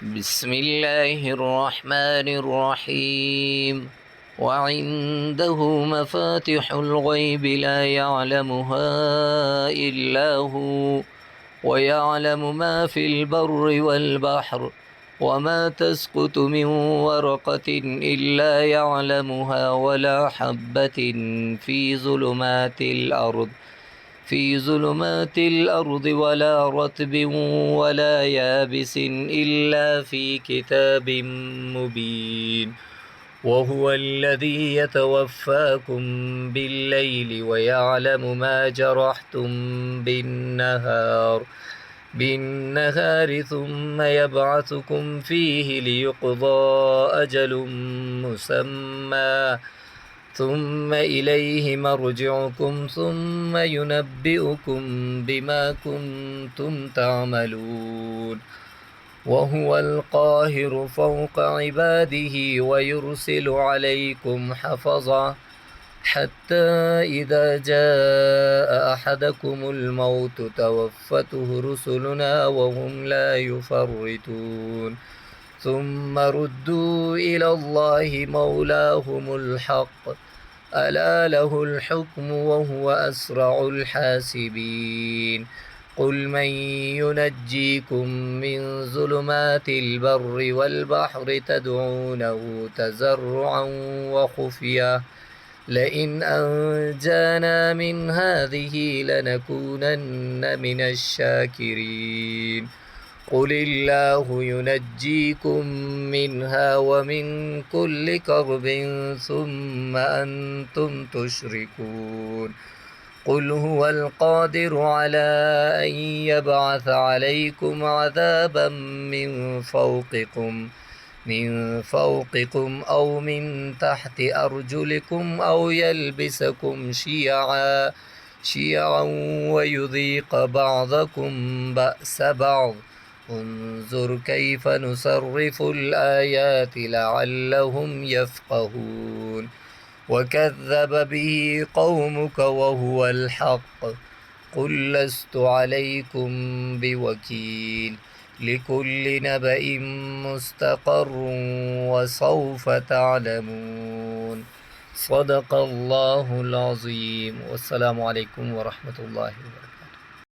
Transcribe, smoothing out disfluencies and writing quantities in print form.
بسم الله الرحمن الرحيم. وعنده مفاتح الغيب لا يعلمها إلا هو ويعلم ما في البر والبحر وما تسقط من ورقة إلا يعلمها ولا حبة في ظلمات الأرض ولا رطب ولا يابس إلا في كتاب مبين. وهو الذي يتوفاكم بالليل ويعلم ما جرحتم بالنهار ثم يبعثكم فيه ليقضى أجل مسمى ثم إليه مرجعكم ثم ينبئكم بما كنتم تعملون. وهو القاهر فوق عباده ويرسل عليكم حفظة حتى إذا جاء أحدكم الموت توفته رسلنا وهم لا يفرطون ثم ردوا إلى الله مولاهم الحق ألا له الحكم وهو أسرع الحاسبين. قل من ينجيكم من ظلمات البر والبحر تدعونه تزرعا وخفية لئن أنجانا من هذه لنكونن من الشاكرين. قل الله ينجيكم منها ومن كل كرب ثم أنتم تشركون. قل هو القادر على أن يبعث عليكم عذابا من فوقكم أو من تحت أرجلكم أو يلبسكم شيعا ويذيق بعضكم بأس بعض. انظر كيف نصرف الآيات لعلهم يفقهون. وكذب به قومك وهو الحق قل لست عليكم بوكيل لكل نبأ مستقر وسوف تعلمون. صدق الله العظيم. والسلام عليكم ورحمة الله وبركاته.